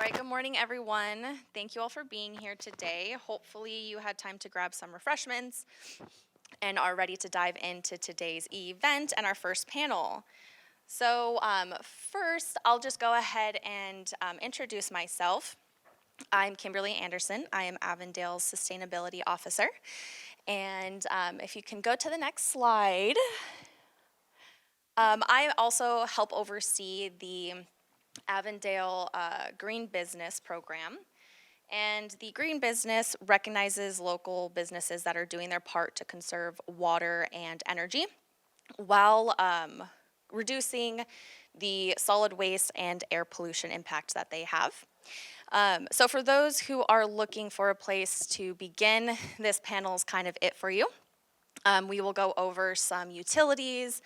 right, good morning, everyone. Thank you all for being here today. Hopefully, you had time to grab some refreshments and are ready to dive into today's event and our first panel. First, I'll just go ahead and introduce myself. I'm Kimberly Anderson. I am Avondale's Sustainability Officer. And if you can go to the next slide, I also help oversee the Avondale Green Business Program. And the Green Business recognizes local businesses that are doing their part to conserve water and energy while reducing the solid waste and air pollution impact that they have. So for those who are looking for a place to begin, this panel is kind of it for you. We will go over some utilities,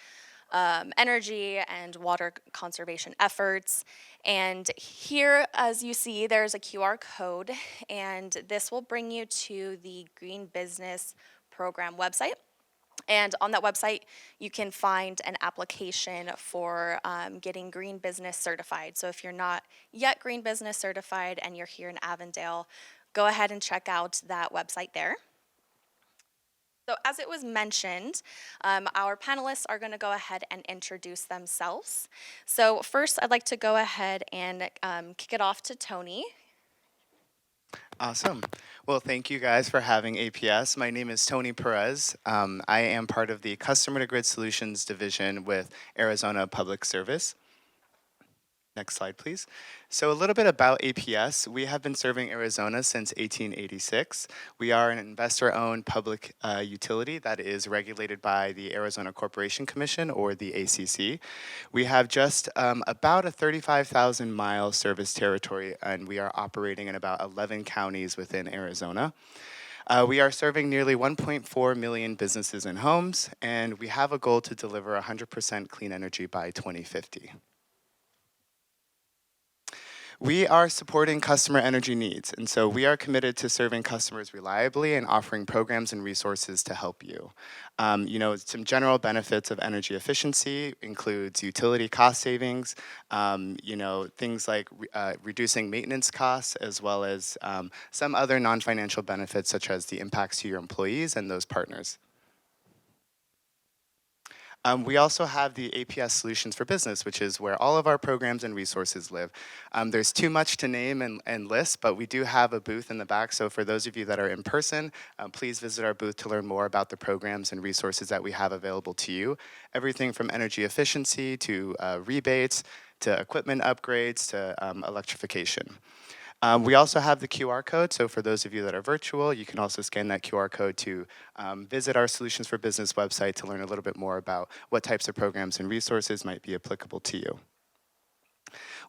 energy and water conservation efforts. And here, as you see, there's a QR code, and this will bring you to the Green Business Program website. And on that website, you can find an application for getting Green Business certified. So if you're not yet Green Business certified and you're here in Avondale, go ahead and check out that website there. So as it was mentioned, our panelists are going to go ahead and introduce themselves. So first, I'd like to go ahead and kick it off to Tony. Awesome. Well, thank you guys for having APS. My name is Tony Perez. I am part of the Customer to Grid Solutions division with Arizona Public Service. Next slide, please. So a little bit about APS. We have been serving Arizona since 1886. We are an investor-owned public utility that is regulated by the Arizona Corporation Commission, or the ACC. We have just about a 35,000-mile service territory, and we are operating in about 11 counties within Arizona. We are serving nearly 1.4 million businesses and homes, and we have a goal to deliver 100% clean energy by 2050. We are supporting customer energy needs, and so we are committed to serving customers reliably and offering programs and resources to help you. Some general benefits of energy efficiency includes utility cost savings, things like reducing maintenance costs, as well as some other non-financial benefits such as the impacts to your employees and those partners. We also have the APS Solutions for Business, which is where all of our programs and resources live. There's too much to name and list, but we do have a booth in the back. So for those of you that are in person, please visit our booth to learn more about the programs and resources that we have available to you. Everything from energy efficiency to rebates to equipment upgrades to electrification. We also have the QR code, so for those of you that are virtual, you can also scan that QR code to visit our Solutions for Business website to learn a little bit more about what types of programs and resources might be applicable to you.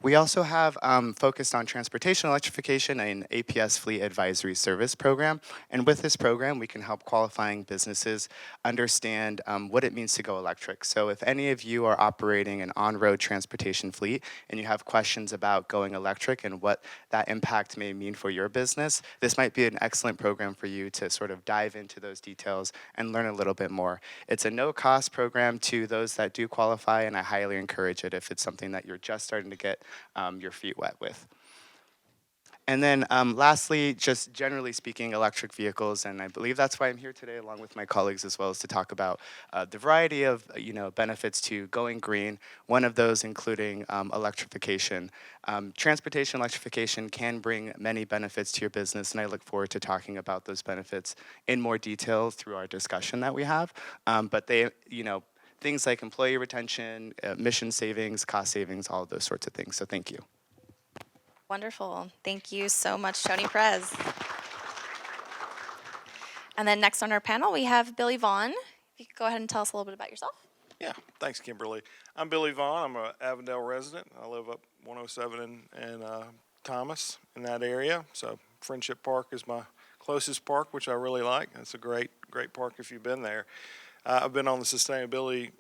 We also have focused on transportation electrification and APS Fleet Advisory Service program. And with this program, we can help qualifying businesses understand what it means to go electric. So if any of you are operating an on-road transportation fleet and you have questions about going electric and what that impact may mean for your business, this might be an excellent program for you to sort of dive into those details and learn a little bit more. It's a no-cost program to those that do qualify, and I highly encourage it if it's something that you're just starting to get your feet wet with. And then lastly, just generally speaking, electric vehicles, and I believe that's why I'm here today along with my colleagues as well, as to talk about the variety of benefits to going green, one of those including electrification. Transportation electrification can bring many benefits to your business, and I look forward to talking about those benefits in more detail through our discussion that we have. But they, things like employee retention, emission savings, cost savings, all of those sorts of things. So thank you. Wonderful. Thank you so much, Tony Perez. And then next on our panel, we have Billy Vaughn. If you could go ahead and tell us a little bit about yourself. Yeah, thanks, Kimberly. I'm Billy Vaughn. I'm an Avondale resident. I live up 107 and Thomas in that area. So Friendship Park is my closest park, which I really like. It's a great park if you've been there. I've been on the sustainability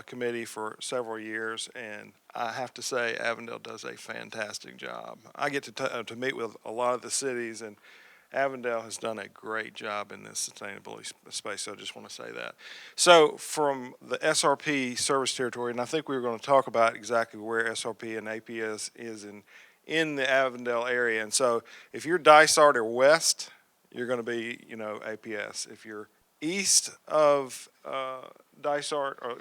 committee for several years, and I have to say Avondale does a fantastic job. I get to meet with a lot of the cities, and Avondale has done a great job in this sustainability space, so I just want to say that. So from the SRP service territory, and I think we were going to talk about exactly where SRP and APS is in the Avondale area. And so if you're Dysart or west, you're going to be, APS. If you're east of Dysart or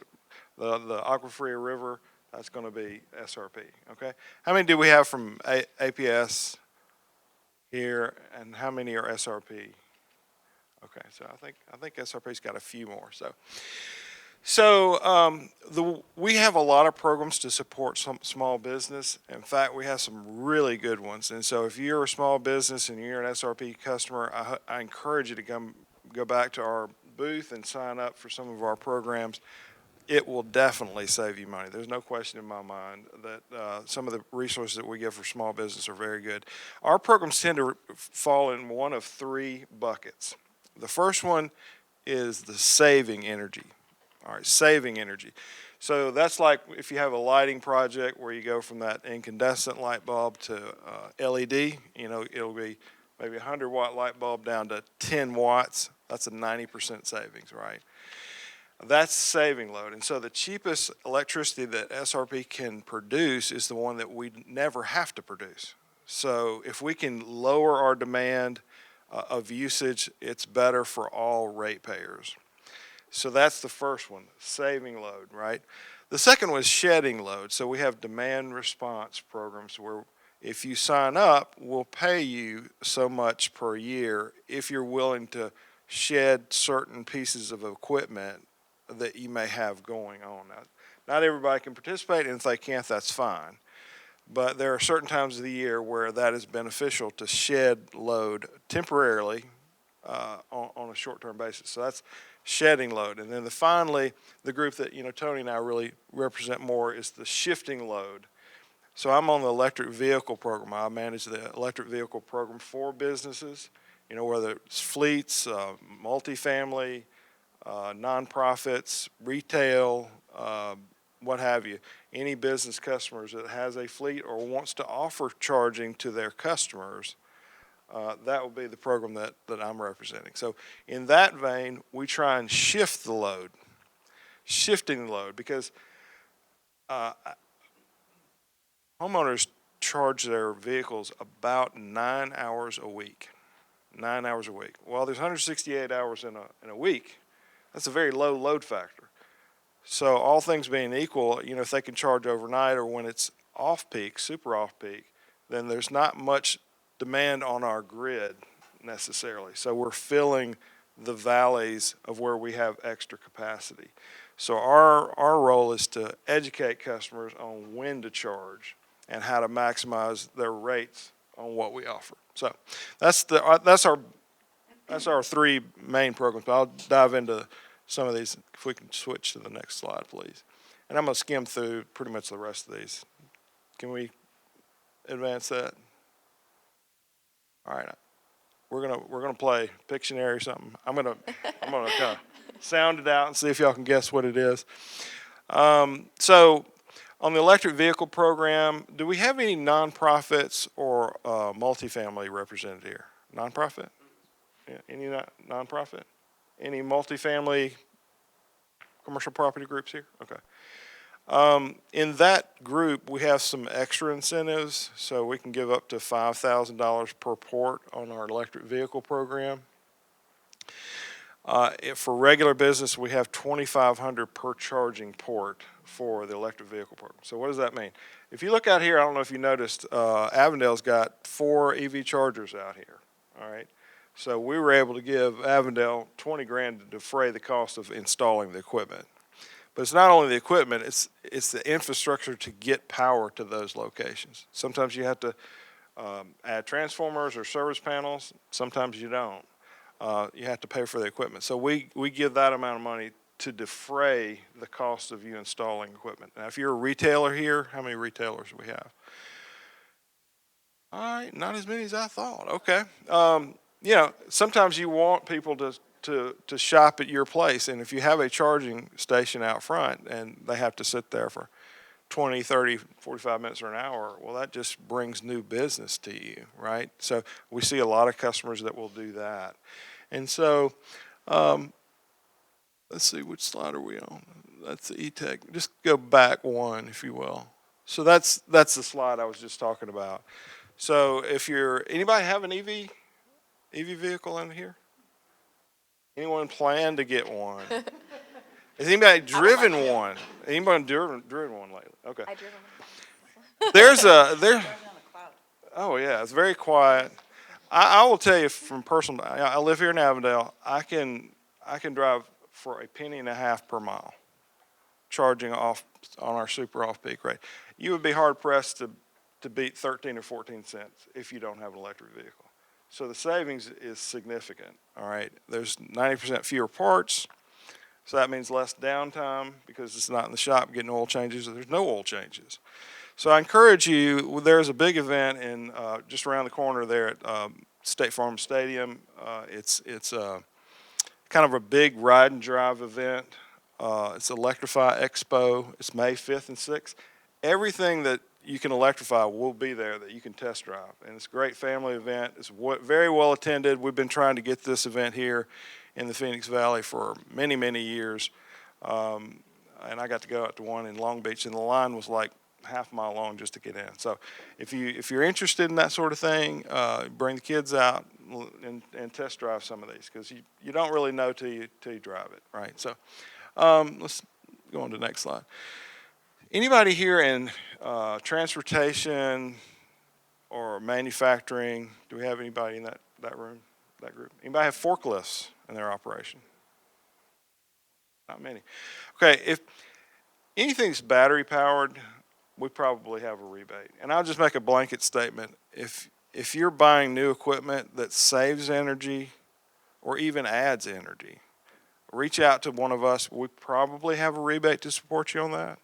the Aquafria River, that's going to be SRP. Okay. How many do we have from APS here, and how many are SRP? Okay, so I think SRP's got a few more. We have a lot of programs to support some small business. In fact, we have some really good ones. And so if you're a small business and you're an SRP customer, I encourage you to go back to our booth and sign up for some of our programs. It will definitely save you money. There's no question in my mind that some of the resources that we give for small business are very good. Our programs tend to fall in one of three buckets. The first one is the saving energy. All right, saving energy. So that's like if you have a lighting project where you go from that incandescent light bulb to LED, it'll be maybe a 100-watt light bulb down to 10 watts. That's a 90% savings, right? That's saving load. And so the cheapest electricity that SRP can produce is the one that we never have to produce. So if we can lower our demand of usage, it's better for all ratepayers. So that's the first one, saving load, right? The second one is shedding load. So we have demand response programs where if you sign up, we'll pay you so much per year if you're willing to shed certain pieces of equipment that you may have going on. Now, not everybody can participate, and if they can't, that's fine. But there are certain times of the year where that is beneficial to shed load temporarily on a short-term basis. So that's shedding load. And then finally, the group that Tony and I really represent more is the shifting load. So I'm on the electric vehicle program. I manage the electric vehicle program for businesses, whether it's fleets, multifamily, nonprofits, retail, what have you. Any business customers that has a fleet or wants to offer charging to their customers, that will be the program that I'm representing. So in that vein, we try and shift the load, shifting the load, because homeowners charge their vehicles about 9 hours a week. 9 hours a week. Well, there's 168 hours in a week. That's a very low load factor. So all things being equal, if they can charge overnight or when it's off-peak, super off-peak, then there's not much demand on our grid necessarily. So we're filling the valleys of where we have extra capacity. So our role is to educate customers on when to charge and how to maximize their rates on what we offer. So that's our three main programs. But I'll dive into some of these if we can switch to the next slide, please. And I'm going to skim through pretty much the rest of these. Can we advance that? All right. We're gonna play Pictionary or something. I'm gonna kind of sound it out and see if y'all can guess what it is. So on the electric vehicle program, do we have any nonprofits or multifamily represented here? Nonprofit? Yeah, any nonprofit? Any multifamily commercial property groups here? Okay. In that group, we have some extra incentives, so we can give up to $5,000 per port on our electric vehicle program. For regular business, we have $2,500 per charging port for the electric vehicle program. So what does that mean? If you look out here, I don't know if you noticed, Avondale's got 4 EV chargers out here. All right. So we were able to give Avondale $20 grand to defray the cost of installing the equipment. But it's not only the equipment, it's the infrastructure to get power to those locations. Sometimes you have to add transformers or service panels. Sometimes you don't. You have to pay for the equipment. So we give that amount of money to defray the cost of you installing equipment. Now, if you're a retailer here, how many retailers do we have? All right, not as many as I thought. Okay. Sometimes you want people to shop at your place, and if you have a charging station out front and they have to sit there for 20, 30, 45 minutes or an hour, well, that just brings new business to you, right? So we see a lot of customers that will do that. And so let's see, which slide are we on? That's the E-Tech. Just go back one, if you will. So that's the slide I was just talking about. So if anybody have an EV vehicle in here? Anyone plan to get one? Has anybody driven one? Anybody driven one lately? Okay. I driven There. Oh yeah, it's very quiet. I will tell you from personal. I live here in Avondale. I can drive for a penny and a half per mile, charging off on our super off peak rate. You would be hard pressed to beat 13 or 14 cents if you don't have an electric vehicle. So the savings is significant. All right, there's 90% fewer parts. So that means less downtime because it's not in the shop getting oil changes. There's no oil changes. So I encourage you, there's a big event in just around the corner there at State Farm Stadium. It's kind of a big ride and drive event. It's Electrify Expo. It's May 5th and 6th. Everything that you can electrify will be there that you can test drive. And it's a great family event. It's very well attended. We've been trying to get this event here in the Phoenix Valley for many, many years. And I got to go out to one in Long Beach, and the line was like half a mile long just to get in. So if you're interested in that sort of thing, bring the kids out and test drive some of these, because you don't really know till you drive it, right? So let's go on to the next slide. Anybody here in transportation or manufacturing? Do we have anybody in that room, that group? Anybody have forklifts in their operation? Not many. Okay, if anything's battery powered, we probably have a rebate. And I'll just make a blanket statement. If you're buying new equipment that saves energy or even adds energy, reach out to one of us. We probably have a rebate to support you on that.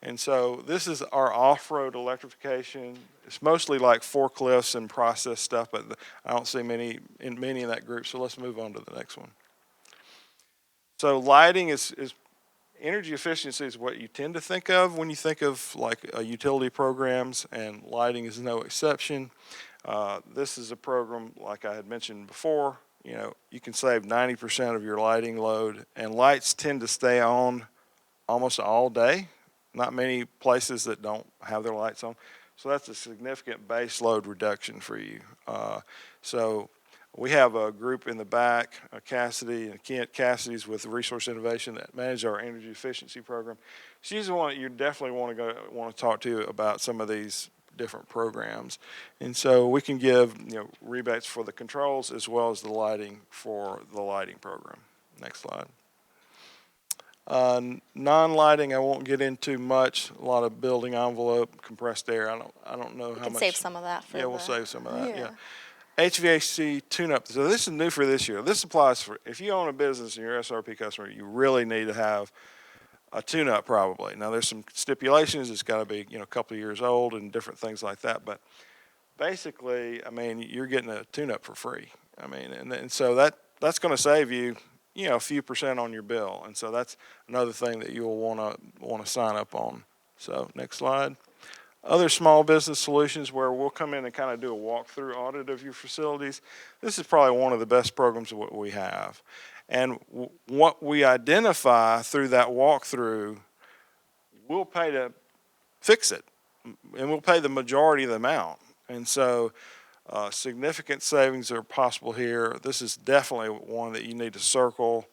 And so this is our off-road electrification. It's mostly like forklifts and process stuff, but I don't see many in that group. So let's move on to the next one. So lighting is energy efficiency is what you tend to think of when you think of like utility programs, and lighting is no exception. This is a program, like I had mentioned before, you can save 90% of your lighting load, and lights tend to stay on almost all day. Not many places that don't have their lights on. So that's a significant base load reduction for you. So we have a group in the back, Cassidy and Kent. Cassidy's with Resource Innovation that manage our energy efficiency program. She's the one that you definitely want to talk to about some of these different programs. And so we can give rebates for the controls as well as the lighting for the lighting program. Next slide. Non-lighting, I won't get into much. A lot of building envelope, compressed air. I don't know how much. save some of that for we'll save some of that. Yeah. HVAC tune-up. So this is new for this year. This applies for if you own a business and you're an SRP customer, you really need to have a tune-up probably. Now there's some stipulations. It's got to be a couple of years old and different things like that. But basically, you're getting a tune-up for free. And so that's going to save you a few percent on your bill, and so that's another thing that you'll want to sign up on. So next slide. Other small business solutions where we'll come in and kind of do a walkthrough audit of your facilities. This is probably one of the best programs that we have, and what we identify through that walkthrough, we'll pay to fix it, and we'll pay the majority of the amount, and so. Significant savings are possible here. This is definitely one that you need to circle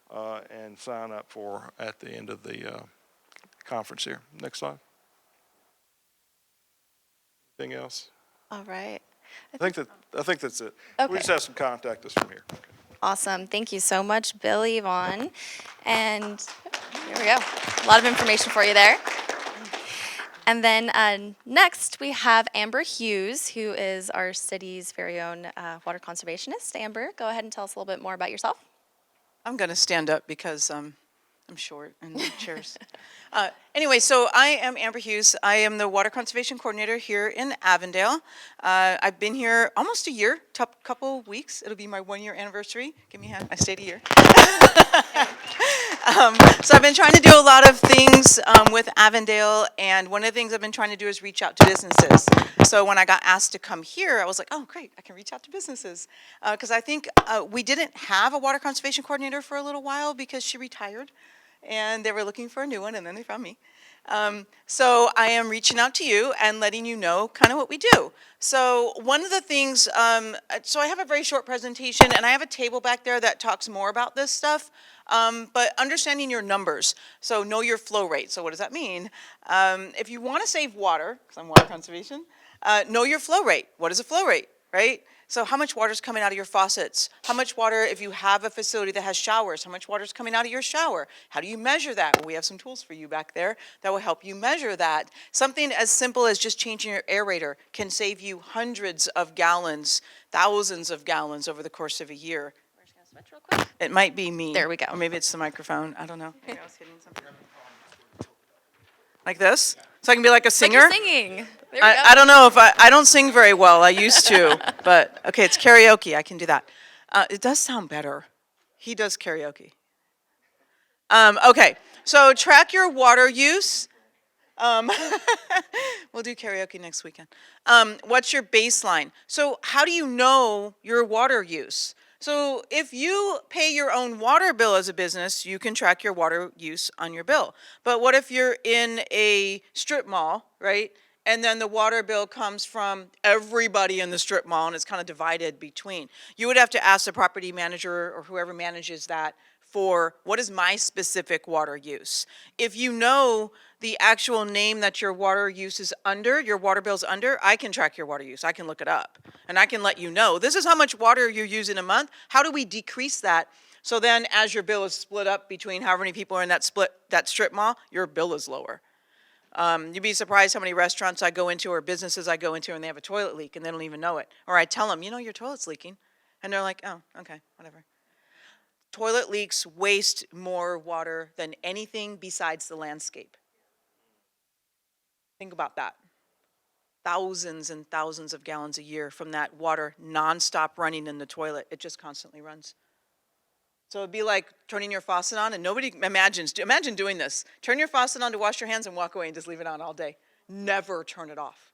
and sign up for at the end of the conference here. Next slide. Anything else? All right. I think that's it. Okay. We just have some contact us from here. Okay. Awesome. Thank you so much, Bill, Yvonne. And here we go. A lot of information for you there. And then next we have Amber Hughes, who is our city's very own water conservationist. Amber, go ahead and tell us a little bit more about yourself. I'm going to stand up because I'm short and chairs. Anyway, so I am Amber Hughes. I am the water conservation coordinator here in Avondale. I've been here almost a year, couple weeks. It'll be my 1-year anniversary. Give me a hand. I stayed a year. So I've been trying to do a lot of things with Avondale, and one of the things I've been trying to do is reach out to businesses. So when I got asked to come here, I was like, oh, great, I can reach out to businesses. Because I think we didn't have a water conservation coordinator for a little while because she retired, and they were looking for a new one, and then they found me. So I am reaching out to you and letting you know kind of what we do. So one of the things, so I have a very short presentation, and I have a table back there that talks more about this stuff. But understanding your numbers, so know your flow rate. So what does that mean? If you want to save water, because I'm water conservation, know your flow rate. What is a flow rate, right? So how much water is coming out of your faucets? How much water, if you have a facility that has showers, how much water is coming out of your shower? How do you measure that? Well, we have some tools for you back there that will help you measure that. Something as simple as just changing your aerator can save you hundreds of gallons, thousands of gallons over the course of a year. Switch real quick. It might be me. There we go. Or maybe it's the microphone. I don't know. Maybe I was hitting something. Like this? So I can be like a Like singer? you're singing. There we go. I don't know if I don't sing very well. I used to, but okay, it's karaoke. I can do that. It does sound better. He does karaoke. Okay, so track your water use. We'll do karaoke next weekend. What's your baseline? So how do you know your water use? So if you pay your own water bill as a business, you can track your water use on your bill. But what if you're in a strip mall, right? And then the water bill comes from everybody in the strip mall and it's kind of divided between. You would have to ask the property manager or whoever manages that for what is my specific water use. If you know the actual name that your water use is under, your water bill's under, I can track your water use. I can look it up. And I can let you know, this is how much water you use in a month. How do we decrease that? So then as your bill is split up between however many people are in that strip mall, your bill is lower. You'd be surprised how many restaurants I go into or businesses I go into and they have a toilet leak and they don't even know it. Or I tell them, you know, your toilet's leaking. And they're like, oh, okay, whatever. Toilet leaks waste more water than anything besides the landscape. Think about that. Thousands and thousands of gallons a year from that water nonstop running in the toilet. It just constantly runs. So it'd be like turning your faucet on, and nobody imagine doing this. Turn your faucet on to wash your hands and walk away and just leave it on all day. Never turn it off.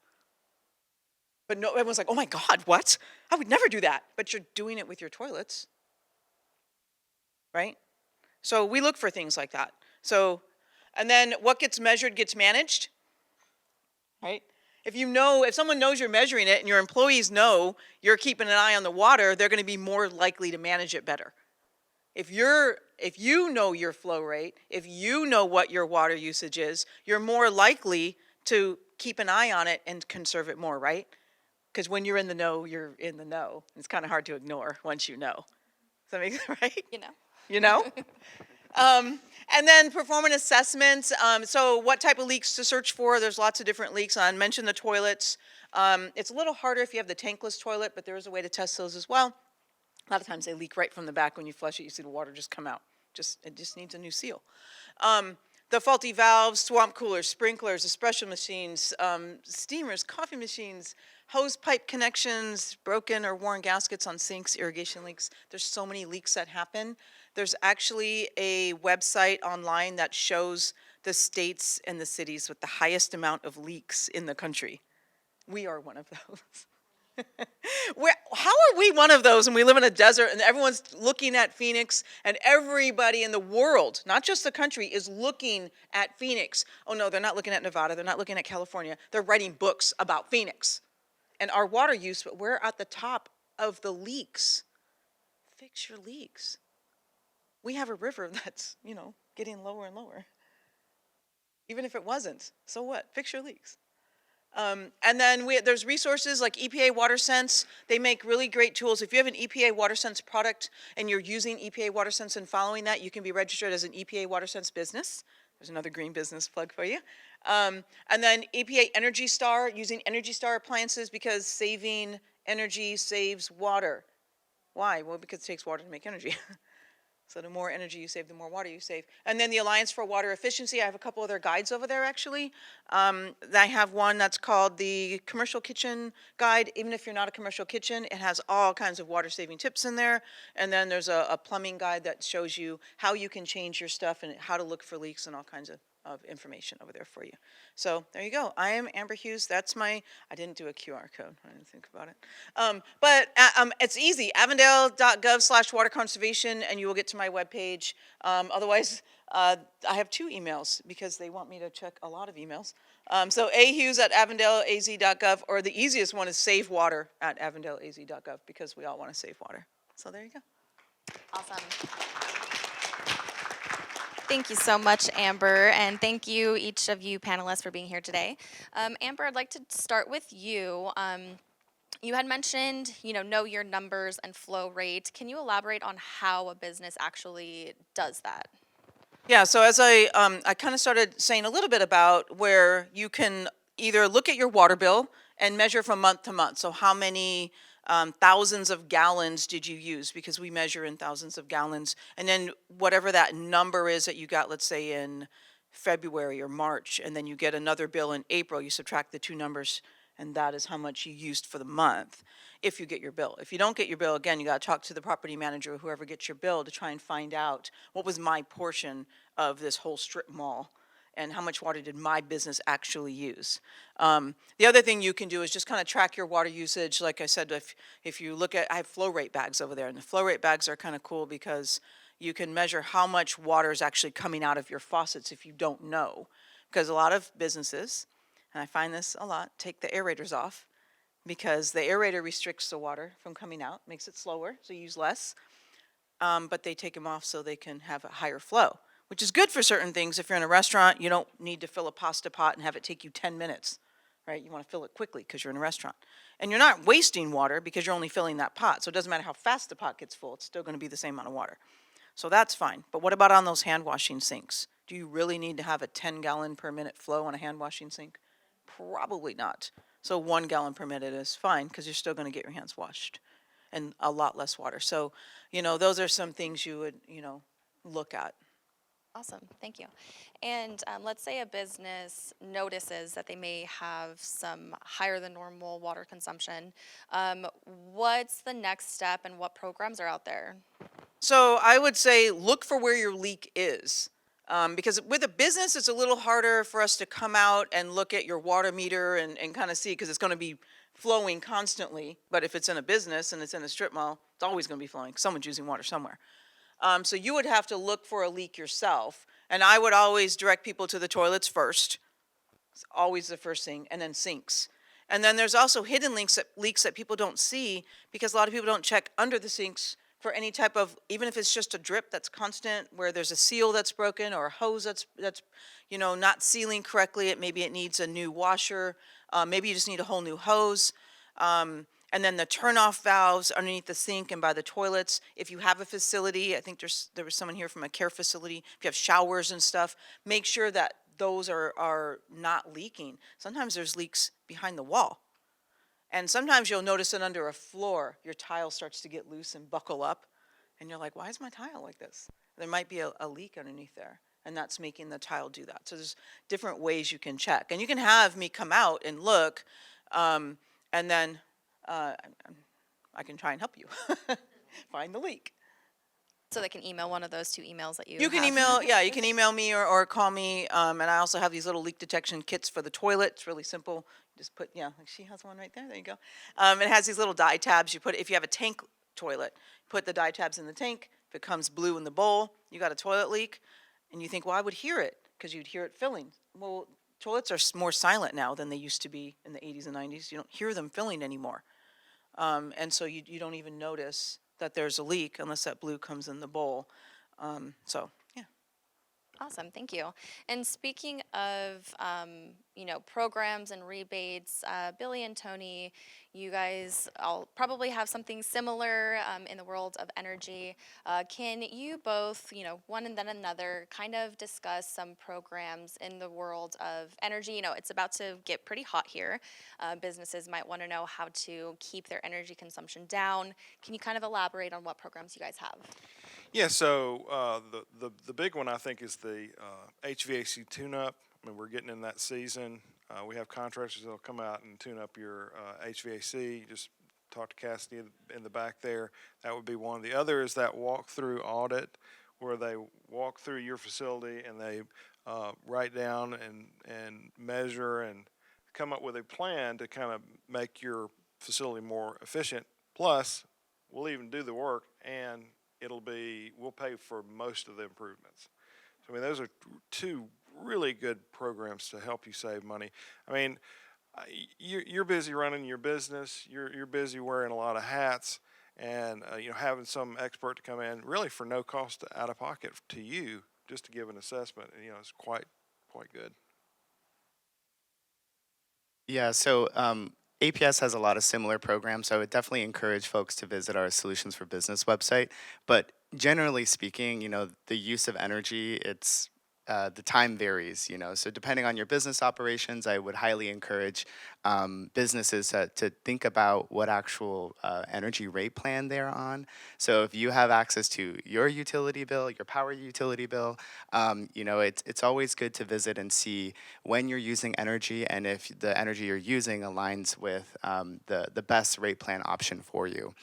But no, everyone's like, oh my God, what? I would never do that. But you're doing it with your toilets. Right? So we look for things like that. So, and then what gets measured gets managed, right? If someone knows you're measuring it and your employees know you're keeping an eye on the water, they're going to be more likely to manage it better. If you know your flow rate, if you know what your water usage is, you're more likely to keep an eye on it and conserve it more, right? Because when you're in the know, you're in the know. It's kind of hard to ignore once you know. Does that make sense, right? You know? And then perform an assessment. So what type of leaks to search for? There's lots of different leaks. I mentioned the toilets. It's a little harder if you have the tankless toilet, but there is a way to test those as well. A lot of times they leak right from the back. When you flush it, you see the water just come out. It just needs a new seal. The faulty valves, swamp coolers, sprinklers, espresso machines, steamers, coffee machines, hose pipe connections, broken or worn gaskets on sinks, irrigation leaks. There's so many leaks that happen. There's actually a website online that shows the states and the cities with the highest amount of leaks in the country. We are one of those. How are we one of those when we live in a desert and everyone's looking at Phoenix and everybody in the world, not just the country, is looking at Phoenix? Oh no, they're not looking at Nevada, they're not looking at California, they're writing books about Phoenix. And our water use, but we're at the top of the leaks. Fix your leaks. We have a river that's, getting lower and lower. Even if it wasn't, so what? Fix your leaks. And then there's resources like EPA WaterSense. They make really great tools. If you have an EPA WaterSense product and you're using EPA WaterSense and following that, you can be registered as an EPA WaterSense business. There's another green business plug for you. And then EPA Energy Star, using Energy Star appliances because saving energy saves water. Why? Well, because it takes water to make energy. So the more energy you save, the more water you save. And then the Alliance for Water Efficiency, I have a couple other guides over there actually. I have one that's called the Commercial Kitchen Guide. Even if you're not a commercial kitchen, it has all kinds of water saving tips in there. And then there's a plumbing guide that shows you how you can change your stuff and how to look for leaks and all kinds of of information over there for you. So there you go. I am Amber Hughes. That's my, I didn't do a QR code. I didn't think about it. It's easy, avondale.gov/water conservation, and you will get to my webpage. Otherwise, I have 2 emails because they want me to check a lot of emails. So ahughes@avondaleaz.gov, or the easiest one is savewater@avondaleaz.gov, because we all want to save water. So there you go. Awesome. Thank you so much, Amber, and thank you, each of you panelists, for being here today. Amber, I'd like to start with you. You had mentioned, know your numbers and flow rate. Can you elaborate on how a business actually does that? Yeah, so as I kind of started saying a little bit about where you can either look at your water bill and measure from month to month. So how many thousands of gallons did you use? Because we measure in thousands of gallons. And then whatever that number is that you got, let's say in February or March, and then you get another bill in April, you subtract the 2 numbers, and that is how much you used for the month if you get your bill. If you don't get your bill, again, you got to talk to the property manager or whoever gets your bill to try and find out what was my portion of this whole strip mall and how much water did my business actually use. The other thing you can do is just kind of track your water usage. Like I said, if you look at, I have flow rate bags over there, and the flow rate bags are kind of cool because you can measure how much water is actually coming out of your faucets if you don't know. Because a lot of businesses, and I find this a lot, take the aerators off, because the aerator restricts the water from coming out, makes it slower, so you use less. But they take them off so they can have a higher flow, which is good for certain things. If you're in a restaurant, you don't need to fill a pasta pot and have it take you 10 minutes, right? You want to fill it quickly because you're in a restaurant. And you're not wasting water because you're only filling that pot. So it doesn't matter how fast the pot gets full, it's still going to be the same amount of water. So that's fine. But what about on those hand washing sinks? Do you really need to have a 10-gallon per minute flow on a hand washing sink? Probably not. So 1 gallon per minute is fine because you're still going to get your hands washed and a lot less water. So, those are some things you would, look at. Awesome, thank you. And let's say a business notices that they may have some higher than normal water consumption. What's the next step and what programs are out there? So I would say look for where your leak is. Because with a business, it's a little harder for us to come out and look at your water meter and kind of see, because it's going to be flowing constantly. But if it's in a business and it's in a strip mall, it's always going to be flowing. Someone's using water somewhere. So you would have to look for a leak yourself. And I would always direct people to the toilets first. It's always the first thing, and then sinks. And then there's also hidden leaks that people don't see, because a lot of people don't check under the sinks for any type of, even if it's just a drip that's constant, where there's a seal that's broken or a hose that's not sealing correctly. Maybe it needs a new washer. Maybe you just need a whole new hose. And then the turn-off valves underneath the sink and by the toilets. If you have a facility, I think there was someone here from a care facility. If you have showers and stuff, make sure that those are not leaking. Sometimes there's leaks behind the wall. And sometimes you'll notice that under a floor, your tile starts to get loose and buckle up. And you're like, why is my tile like this? There might be a leak underneath there, and that's making the tile do that. So there's different ways you can check. And you can have me come out and look, and then I can try and help you find the leak. So they can email one of those 2 emails that you can have. email, yeah, you can email me or call me. And I also have these little leak detection kits for the toilet. It's really simple. Just put, like she has one right there. There you go. It has these little dye tabs. You put, if you have a tank toilet, put the dye tabs in the tank. If it comes blue in the bowl, you got a toilet leak. And you think, well, I would hear it, because you'd hear it filling. Well, toilets are more silent now than they used to be in the 80s and 90s. You don't hear them filling anymore. And so you don't even notice that there's a leak unless that blue comes in the bowl. So, yeah. Awesome, thank you. And speaking of, programs and rebates, Billy and Tony, you guys all probably have something similar in the world of energy. Can you both, one and then another, kind of discuss some programs in the world of energy? It's about to get pretty hot here. Businesses might want to know how to keep their energy consumption down. Can you kind of elaborate on what programs you guys have? Yeah, so the big one I think is the HVAC tune-up. I mean, we're getting in that season. We have contractors that'll come out and tune up your HVAC. Just talk to Cassidy in the back there. That would be one. The other is that walk-through audit, where they walk through your facility and they write down and measure and come up with a plan to kind of make your facility more efficient. Plus, we'll even do the work, and we'll pay for most of the improvements. So, I mean, those are two really good programs to help you save money. I mean, you're busy running your business. You're busy wearing a lot of hats, and having some expert to come in really for no cost out of pocket to you just to give an assessment. Is quite good. Yeah, so APS has a lot of similar programs, so I would definitely encourage folks to visit our Solutions for Business website. But generally speaking, the use of energy, the time varies, So depending on your business operations, I would highly encourage businesses to think about what actual energy rate plan they're on. So if you have access to your utility bill, your power utility bill, it's always good to visit and see when you're using energy and if the energy you're using aligns with the best rate plan option for you.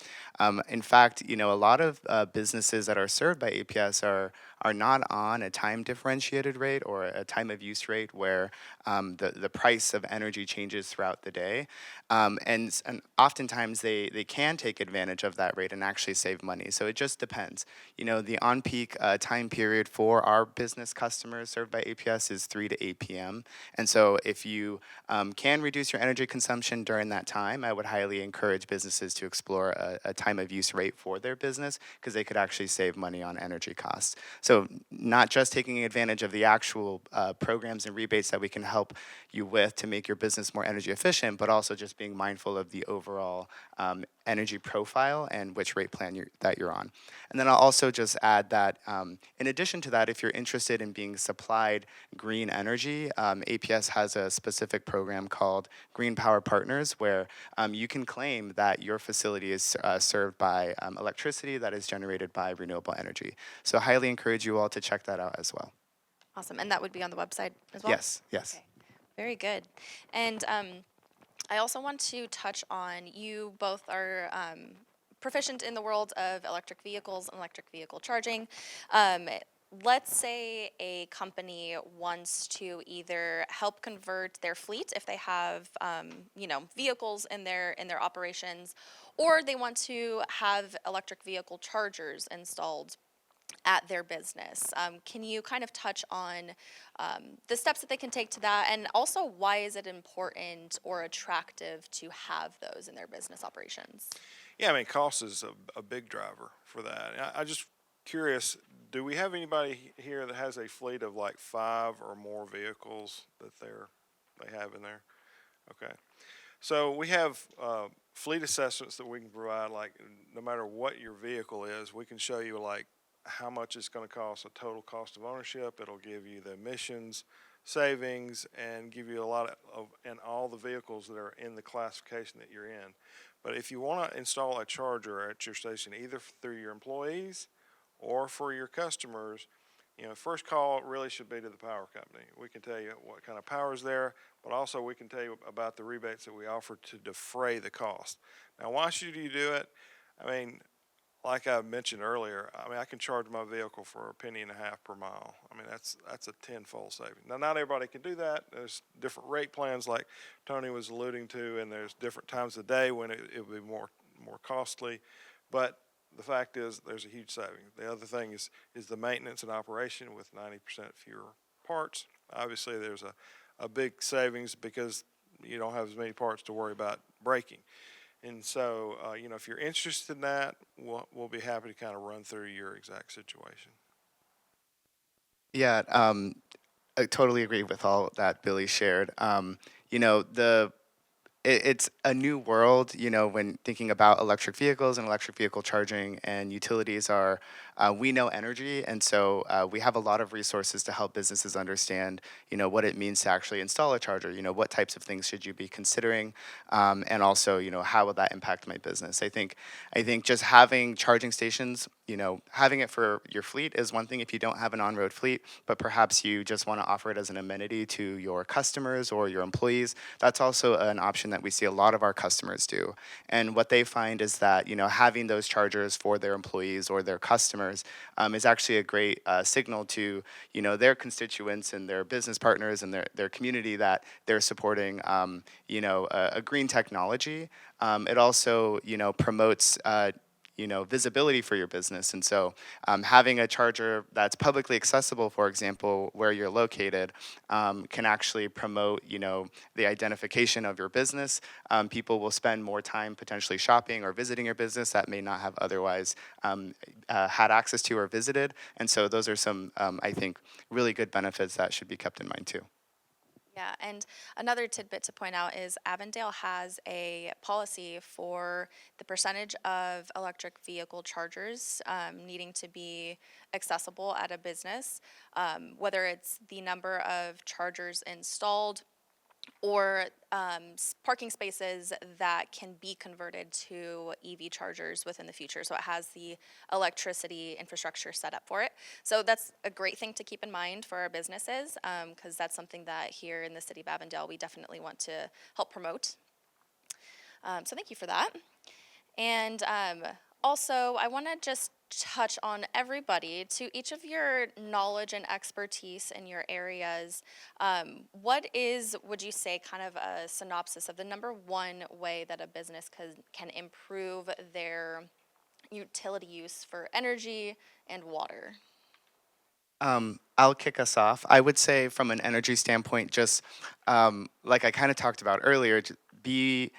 In fact, a lot of businesses that are served by APS are not on a time differentiated rate or a time of use rate where the price of energy changes throughout the day. And oftentimes they can take advantage of that rate and actually save money. So it just depends. The on-peak time period for our business customers served by APS is 3 to 8 p.m. And so if you can reduce your energy consumption during that time, I would highly encourage businesses to explore a time of use rate for their business because they could actually save money on energy costs. So not just taking advantage of the actual programs and rebates that we can help you with to make your business more energy efficient, but also just being mindful of the overall energy profile and which rate plan that you're on. And then I'll also just add that in addition to that, if you're interested in being supplied green energy, APS has a specific program called Green Power Partners where you can claim that your facility is served by electricity that is generated by renewable energy. So highly encourage you all to check that out as well. Awesome. And that would be on the website as well? Yes. Okay. Very good. And I also want to touch on, you both are proficient in the world of electric vehicles and electric vehicle charging. Let's say a company wants to either help convert their fleet if they have, vehicles in their operations, or they want to have electric vehicle chargers installed at their business. Can you kind of touch on the steps that they can take to that, and also why is it important or attractive to have those in their business operations? Yeah, I mean, cost is a big driver for that. I just curious, do we have anybody here that has a fleet of like 5 or more vehicles that they have in there? Okay. So we have fleet assessments that we can provide, like no matter what your vehicle is, we can show you like how much it's going to cost, a total cost of ownership. It'll give you the emissions, savings, and give you a lot and all the vehicles that are in the classification that you're in. But if you want to install a charger at your station, either through your employees or for your customers, first call really should be to the power company. We can tell you what kind of power is there, but also we can tell you about the rebates that we offer to defray the cost. Now, why should you do it? I mean, like I mentioned earlier, I can charge my vehicle for $0.015 per mile. I mean, that's a tenfold saving. Now, not everybody can do that. There's different rate plans like Tony was alluding to, and there's different times of day when it would be more costly. But the fact is there's a huge saving. The other thing is the maintenance and operation with 90% fewer parts. Obviously, there's a big savings because you don't have as many parts to worry about breaking. And so, if you're interested in that, we'll be happy to kind of run through your exact situation. Yeah, I totally agree with all that Billy shared. It's a new world, when thinking about electric vehicles and electric vehicle charging, and utilities we know energy, and so we have a lot of resources to help businesses understand, what it means to actually install a charger, what types of things should you be considering, and also, how will that impact my business. I think just having charging stations having it for your fleet is one thing if you don't have an on-road fleet, but perhaps you just want to offer it as an amenity to your customers or your employees. That's also an option that we see a lot of our customers do. And what they find is that, having those chargers for their employees or their customers is actually a great signal to, their constituents and their business partners and their community that they're supporting, a green technology. It also, promotes visibility for your business. And so having a charger that's publicly accessible, for example, where you're located, can actually promote, the identification of your business. People will spend more time potentially shopping or visiting your business that may not have otherwise had access to or visited. And so those are some, I think, really good benefits that should be kept in mind too. Yeah, and another tidbit to point out is Avondale has a policy for the percentage of electric vehicle chargers needing to be accessible at a business, whether it's the number of chargers installed or parking spaces that can be converted to EV chargers within the future. So it has the electricity infrastructure set up for it. So that's a great thing to keep in mind for our businesses, because that's something that here in the city of Avondale we definitely want to help promote. So thank you for that. And also, I want to just touch on everybody to each of your knowledge and expertise in your areas. What is, would you say, kind of a synopsis of the number one way that a business can improve their utility use for energy and water? I'll kick us off. I would say from an energy standpoint, just like I kind of talked about earlier, be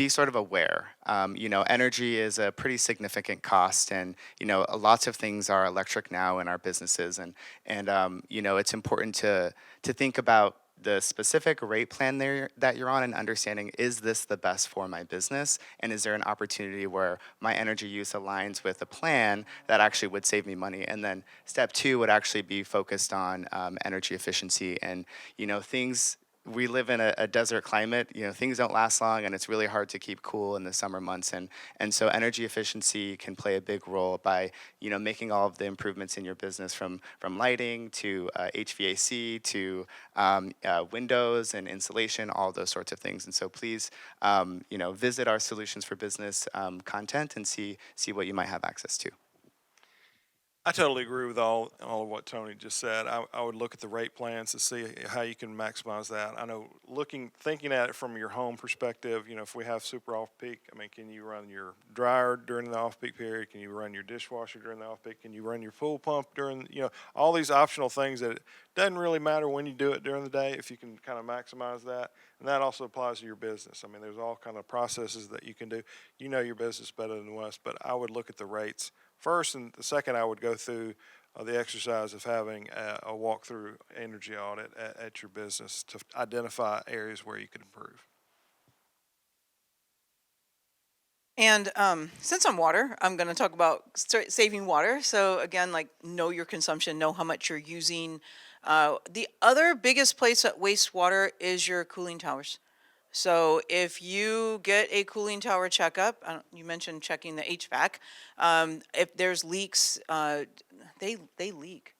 sort of aware. Energy is a pretty significant cost, and lots of things are electric now in our businesses, and it's important to think about the specific rate plan there that you're on and understanding, is this the best for my business? And is there an opportunity where my energy use aligns with a plan that actually would save me money? And then step two would actually be focused on energy efficiency and, things. We live in a desert climate, things don't last long and it's really hard to keep cool in the summer months. And so energy efficiency can play a big role by, making all of the improvements in your business from lighting to HVAC to windows and insulation, all those sorts of things. And so please, visit our Solutions for Business content and see what you might have access to. I totally agree with all of what Tony just said. I would look at the rate plans to see how you can maximize that. I know thinking at it from your home perspective, if we have super off-peak, can you run your dryer during the off-peak period? Can you run your dishwasher during the off-peak? Can you run your pool pump during, all these optional things that it doesn't really matter when you do it during the day if you can kind of maximize that. And that also applies to your business. There's all kind of processes that you can do. You know your business better than us, but I would look at the rates first, and the second, I would go through the exercise of having a walkthrough energy audit at your business to identify areas where you could improve. And since I'm water, I'm going to talk about saving water. So again, know your consumption, know how much you're using. The other biggest place that wastes water is your cooling towers. So if you get a cooling tower checkup, you mentioned checking the HVAC. If there's leaks, they leak.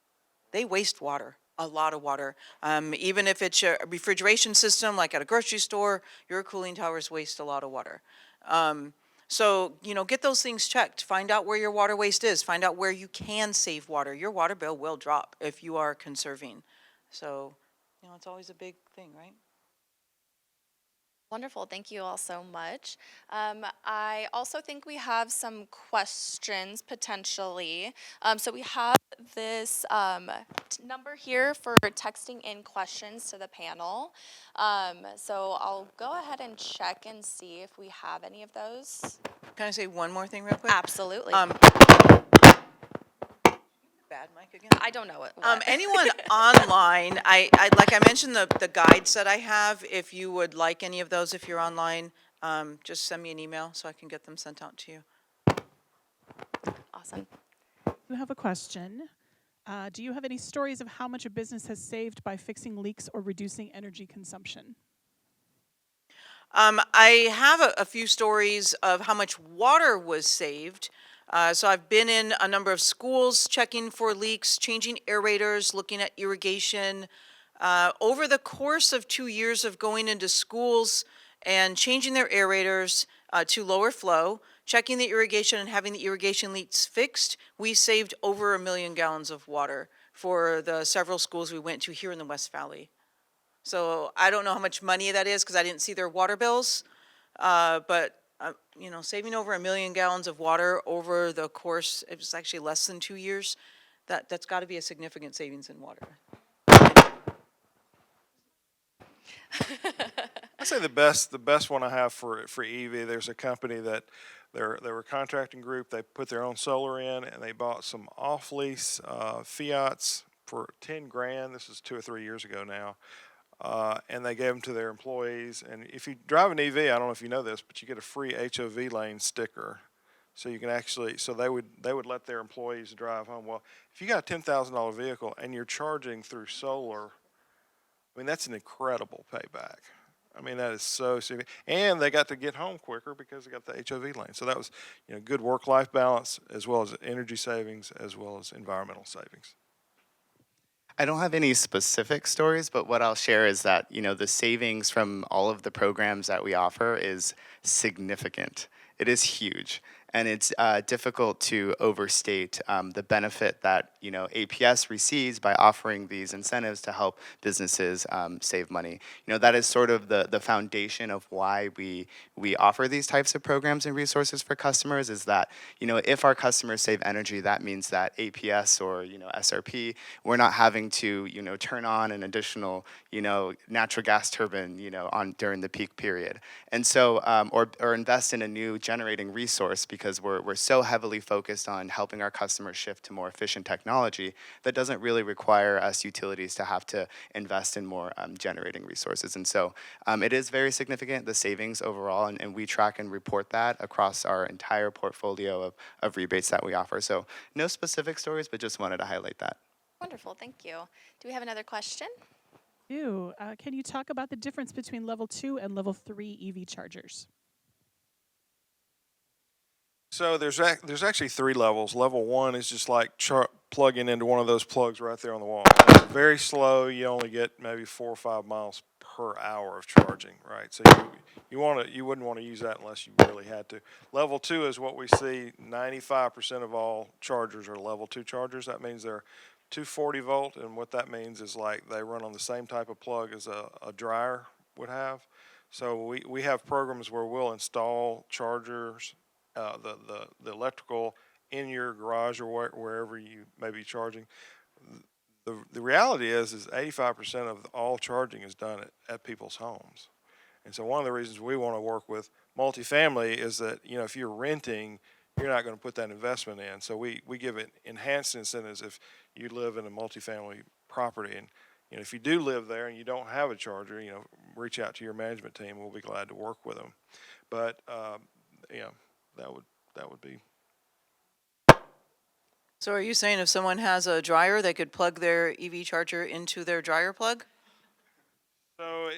They waste water, a lot of water. Even if it's a refrigeration system, like at a grocery store, your cooling towers waste a lot of water. So, get those things checked. Find out where your water waste is. Find out where you can save water. Your water bill will drop if you are conserving. So, it's always a big thing, right? Wonderful. Thank you all so much. I also think we have some questions potentially. So we have this number here for texting in questions to the panel. So I'll go ahead and check and see if we have any of those. Can I say one more thing real quick? Absolutely. Bad mic again? I don't know it. Anyone online, I like I mentioned the guides that I have. If you would like any of those, if you're online, just send me an email so I can get them sent out to you. Awesome. You have a question. Do you have any stories of how much a business has saved by fixing leaks or reducing energy consumption? I have a few stories of how much water was saved. So I've been in a number of schools checking for leaks, changing aerators, looking at irrigation. Over the course of 2 years of going into schools and changing their aerators to lower flow, checking the irrigation and having the irrigation leaks fixed, we saved over 1 million gallons of water for the several schools we went to here in the West Valley. So I don't know how much money that is because I didn't see their water bills, but saving over 1 million gallons of water over the course, it was actually less than 2 years. That's got to be a significant savings in water. I'd say the best one I have for EV. There's a company that they were a contracting group. They put their own solar in, and they bought some off lease Fiats for 10 grand. This is 2 or 3 years ago now. And they gave them to their employees. And if you drive an EV, I don't know if you know this, but you get a free HOV lane sticker. So you can actually, so they would let their employees drive home. Well, if you got a $10,000 vehicle and you're charging through solar, I mean, that's an incredible payback. I mean, that is so significant. And they got to get home quicker because they got the HOV lane. So that was, good work-life balance as well as energy savings as well as environmental savings. I don't have any specific stories, but what I'll share is that, the savings from all of the programs that we offer is significant. It is huge. And it's difficult to overstate the benefit that, APS receives by offering these incentives to help businesses save money. That is sort of the foundation of why we offer these types of programs and resources for customers is that, if our customers save energy, that means that APS or, SRP, we're not having to, turn on an additional, natural gas turbine, on during the peak period. And so, or invest in a new generating resource because we're so heavily focused on helping our customers shift to more efficient technology that doesn't really require us utilities to have to invest in more generating resources. And so it is very significant, the savings overall, and we track and report that across our entire portfolio of rebates that we offer. So no specific stories, but just wanted to highlight that. Wonderful, thank you. Do we have another question? Can you talk about the difference between level 2 and level 3 EV chargers? So there's actually 3 levels. Level 1 is just like plugging into one of those plugs right there on the wall. It's very slow. You only get maybe 4 or 5 miles per hour of charging, right? So you wouldn't want to use that unless you really had to. Level 2 is what we see. 95% of all chargers are level 2 chargers. That means they're 240 volt, and what that means is like they run on the same type of plug as a dryer would have. So we have programs where we'll install chargers, the electrical in your garage or wherever you may be charging. The reality is 85% of all charging is done at people's homes. And so one of the reasons we want to work with multifamily is that, if you're renting, you're not going to put that investment in. So we give it enhanced incentives if you live in a multifamily property. And, if you do live there and you don't have a charger, reach out to your management team. We'll be glad to work with them. But, that would be. So are you saying if someone has a dryer, they could plug their EV charger into their dryer plug? So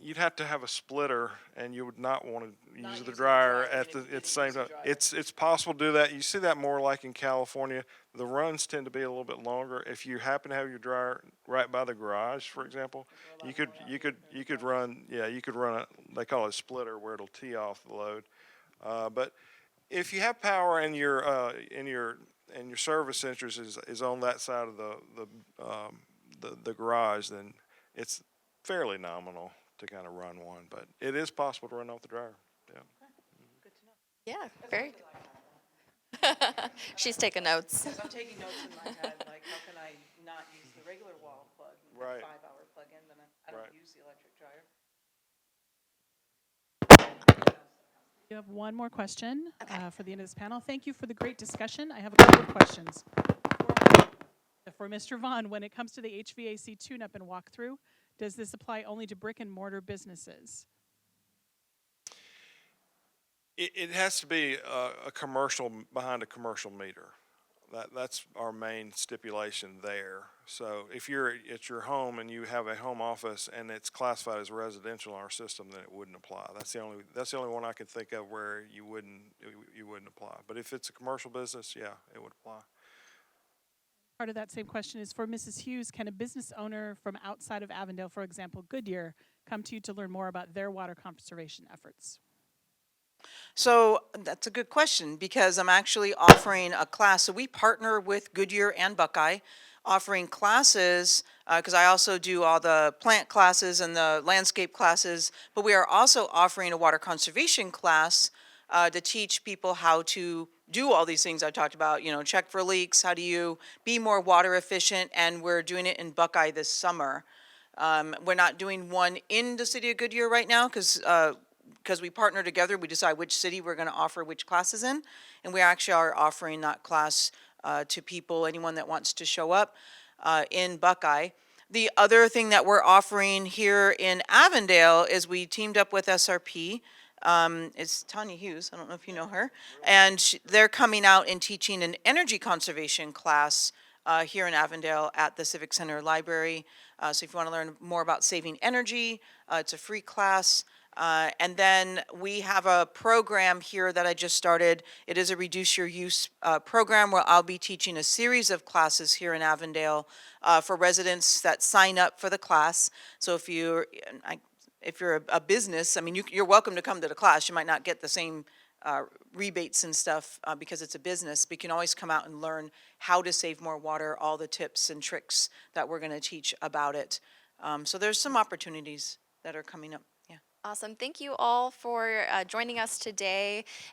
you'd have to have a splitter, and you would not want to use the dryer at the same time. It's possible to do that. You see that more like in California. The runs tend to be a little bit longer. If you happen to have your dryer right by the garage, for example, you could run they call it a splitter where it'll tee off the load. But if you have power and your service centers is on that side of the garage, then it's fairly nominal to kind of run one, but it is possible to run off the dryer. Yeah. Yeah, very. She's taking notes. I'm taking notes in my head, like how can I not use the regular wall plug, Right. 5-hour plug-in, then I don't Right. use the electric dryer. You have one more question for the end of this panel. Thank you for the great discussion. I have a couple of questions. For Mr. Vaughn, when it comes to the HVAC tune-up and walkthrough, does this apply only to brick and mortar businesses? It has to be a commercial behind a commercial meter. That's our main stipulation there. So if you're at your home and you have a home office and it's classified as residential in our system, then it wouldn't apply. That's the only one I could think of where you wouldn't apply. But if it's a commercial business, yeah, it would apply. Part of that same question is for Mrs. Hughes, can a business owner from outside of Avondale, for example, Goodyear, come to you to learn more about their water conservation efforts? So that's a good question because I'm actually offering a class. So we partner with Goodyear and Buckeye, offering classes because I also do all the plant classes and the landscape classes. But we are also offering a water conservation class to teach people how to do all these things I talked about. You know, check for leaks. How do you be more water efficient? And we're doing it in Buckeye this summer. We're not doing one in the city of Goodyear right now because we partner together, we decide which city we're going to offer which classes in, and we actually are offering that class to people, anyone that wants to show up in Buckeye. The other thing that we're offering here in Avondale is we teamed up with SRP. It's Tanya Hughes, I don't know if you know her, and they're coming out and teaching an energy conservation class here in Avondale at the Civic Center Library. So if you want to learn more about saving energy, it's a free class. And then we have a program here that I just started. It is a Reduce Your Use program where I'll be teaching a series of classes here in Avondale for residents that sign up for the class. So if you're a business, I mean, you're welcome to come to the class. You might not get the same rebates and stuff because it's a business, but you can always come out and learn how to save more water, all the tips and tricks that we're going to teach about it. So there's some opportunities that are coming up. Yeah. Awesome. Thank you all for joining us today.